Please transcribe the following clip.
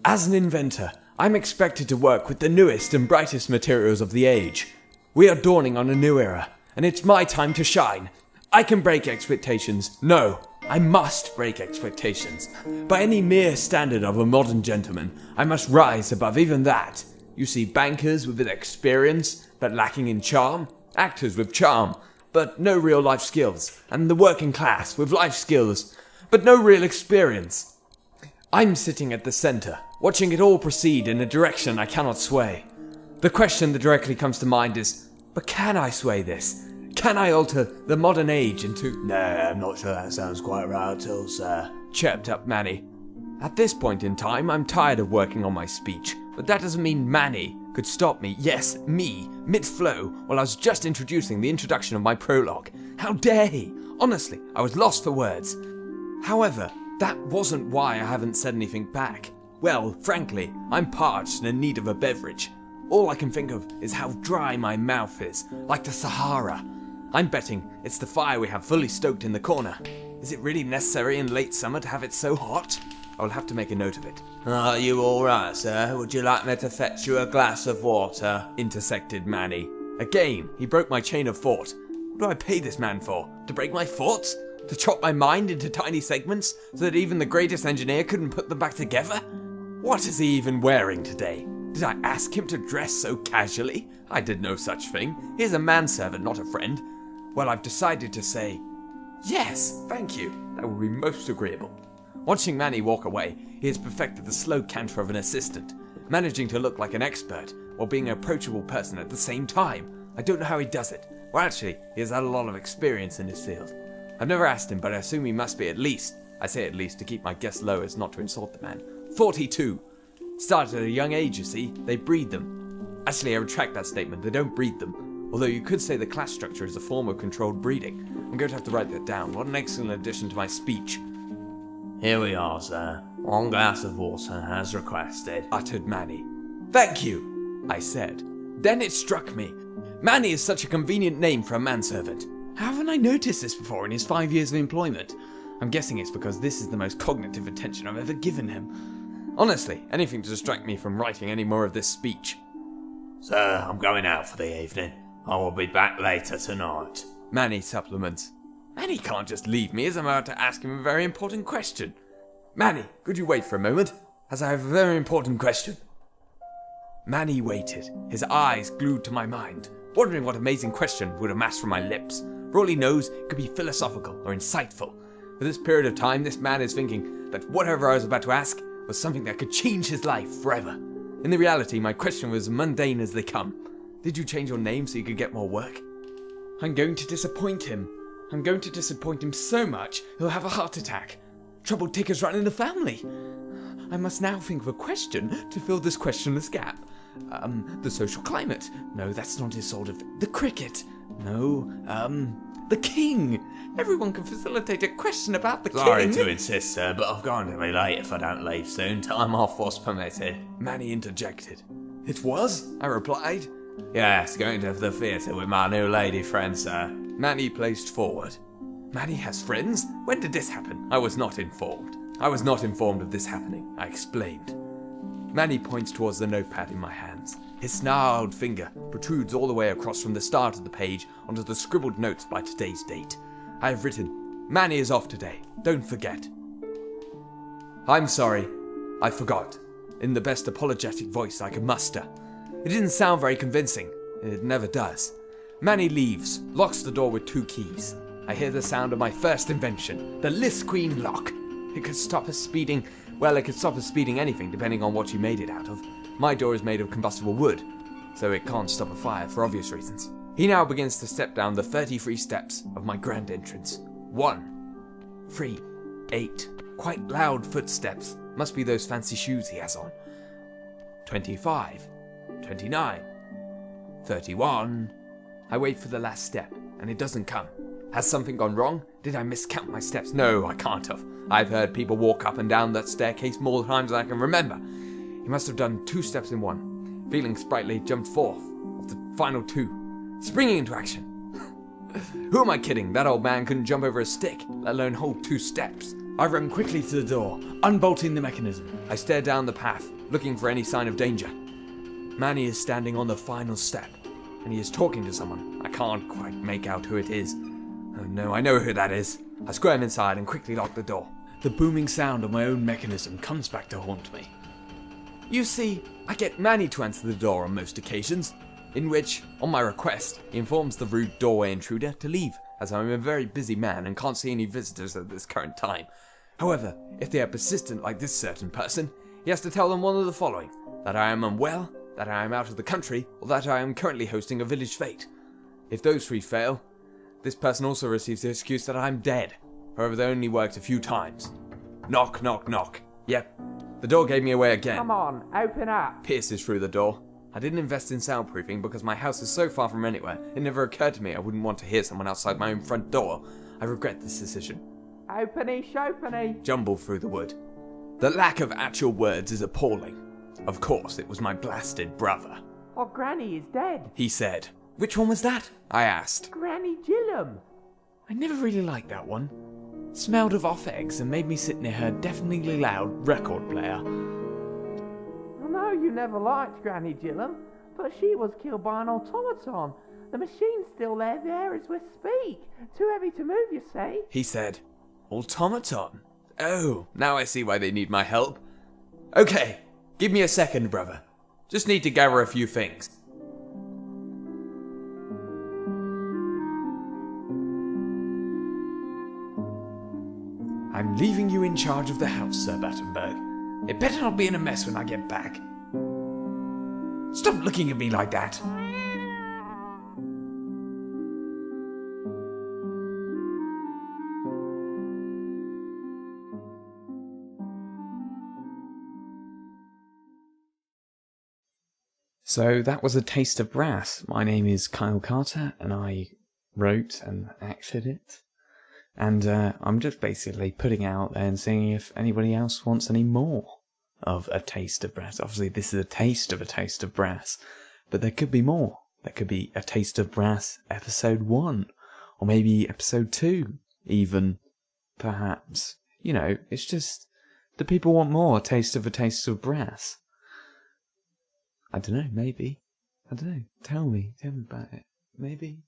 As an inventor, I'm expected to work with the newest and brightest materials of the age. We are dawning on a new era, and it's my time to shine. I can break expectations. No, I must break expectations. By any mere standard of a modern gentleman, I must rise above even that. You see bankers with experience, but lacking in charm. Actors with charm, but no real life skills. And the working class with life skills, but no real experience. I'm sitting at the center, watching it all proceed in a direction I cannot sway. The question that directly comes to mind is, but can I sway this? Can I alter the modern age into... No, I'm not sure that sounds quite right at all, sir. Chirped up Manny. At this point in time, I'm tired of working on my speech, but that doesn't mean Manny could stop me, yes, me, mid-flow, while I was just introducing the introduction of my prologue. How dare he? Honestly, I was lost for words. However, that wasn't why I haven't said anything back. Well, frankly, I'm parched and in need of a beverage. All I can think of is how dry my mouth is, like the Sahara. I'm betting it's the fire we have fully stoked in the corner. Is it really necessary in late summer to have it so hot? I'll have to make a note of it. Are you alright, sir? Would you like me to fetch you a glass of water? Intersected Manny. Again, he broke my chain of thought. What do I pay this man for? To break my thoughts? To chop my mind into tiny segments so that even the greatest engineer couldn't put them back together? What is he even wearing today? Did I ask him to dress so casually? I did no such thing. He is a manservant, not a friend. Well, I've decided to say, yes, thank you. That would be most agreeable. Watching Manny walk away, he has perfected the slow canter of an assistant, managing to look like an expert while being an approachable person at the same time. I don't know how he does it. Well, actually, he has had a lot of experience in his field. I've never asked him, but I assume he must be at least, I say at least to keep my guess low as not to insult the man, 42. Started at a young age, you see. They breed them. Actually, I retract that statement. They don't breed them. Although you could say the class structure is a form of controlled breeding. I'm going to have to write that down. What an excellent addition to my speech. Here we are, sir. 1 glass of water as requested, uttered Manny. Thank you, I said. Then it struck me. Manny is such a convenient name for a manservant. How haven't I noticed this before in his 5 years of employment? I'm guessing it's because this is the most cognitive attention I've ever given him. Honestly, anything to distract me from writing any more of this speech. Sir, I'm going out for the evening. I will be back later tonight. Manny supplements. Manny can't just leave me as I'm about to ask him a very important question. Manny, could you wait for a moment? As I have a very important question. Manny waited, his eyes glued to my mind, wondering what amazing question would amass from my lips. For all he knows, it could be philosophical or insightful. For this period of time, this man is thinking that whatever I was about to ask was something that could change his life forever. In the reality, my question was mundane as they come. Did you change your name so you could get more work? I'm going to disappoint him. I'm going to disappoint him so much, he'll have a heart attack. Troubled tickers run in the family. I must now think of a question to fill this questionless gap. The social climate. No, that's not his sort of... The cricket. No, the king. Everyone can facilitate a question about the king. Sorry to insist, sir, but I'm going to be late if I don't leave soon. Time off was permitted. Manny interjected. It was? I replied. Yes, going to the theatre with my new lady friend, sir. Manny placed forward. Manny has friends? When did this happen? I was not informed. I was not informed of this happening, I explained. Manny points towards the notepad in my hands. His snarled finger protrudes all the way across from the start of the page onto the scribbled notes by today's date. I have written, Manny is off today, don't forget. I'm sorry, I forgot, in the best apologetic voice I could muster. It didn't sound very convincing, it never does. Manny leaves, locks the door with 2 keys. I hear the sound of my first invention, the List Queen lock. It could stop us speeding, well, it could stop us speeding anything depending on what you made it out of. My door is made of combustible wood, so it can't stop a fire for obvious reasons. He now begins to step down the 33 steps of my grand entrance. 1, 3, 8, quite loud footsteps. Must be those fancy shoes he has on. 25, 29, 31. I wait for the last step, and it doesn't come. Has something gone wrong? Did I miscount my steps? No, I can't have. I've heard people walk up and down that staircase more times than I can remember. He must have done 2 steps in one. Feeling sprightly, jumped forth of the final 2, springing into action. Who am I kidding? That old man couldn't jump over a stick, let alone hold 2 steps. I run quickly to the door, unbolting the mechanism. I stare down the path, looking for any sign of danger. Manny is standing on the final step, and he is talking to someone. I can't quite make out who it is. Oh no, I know who that is. I squirm inside and quickly lock the door. The booming sound of my own mechanism comes back to haunt me. You see, I get Manny to answer the door on most occasions, in which, on my request, he informs the rude doorway intruder to leave, as I'm a very busy man and can't see any visitors at this current time. However, if they are persistent like this certain person, he has to tell them one of the following: that I am unwell, that I am out of the country, or that I am currently hosting a village fete. If those three fail, this person also receives the excuse that I'm dead. However, they only worked a few times. Knock, knock, knock. Yep, the door gave me away again. Come on, open up. Pierces through the door. I didn't invest in soundproofing because my house is so far from anywhere, it never occurred to me I wouldn't want to hear someone outside my own front door. I regret this decision. Openy, shopeny. Jumble through the wood. The lack of actual words is appalling. Of course, it was my blasted brother. Oh, Granny is dead. He said. Which one was that? I asked. Granny Gillum. I never really liked that one. Smelled of off eggs and made me sit near her deafeningly loud record player. I know you never liked Granny Gillum, but she was killed by an automaton. The machine's still there as we speak. Too heavy to move, you say? He said. Automaton? Oh, now I see why they need my help. Okay, give me a second, brother. Just need to gather a few things. I'm leaving you in charge of the house, Sir Battenberg. It better not be in a mess when I get back. Stop looking at me like that. So that was A Taste of Brass. My name is Kyle Carter, and I wrote and acted it. And I'm just basically putting it out there and seeing if anybody else wants any more of A Taste of Brass. Obviously, this is a taste of A Taste of Brass, but there could be more. There could be A Taste of Brass episode 1, or maybe episode 2, even, perhaps. You know, it's just, do people want more A Taste of Brass? I don't know, maybe. I don't know. Tell me about it. Maybe.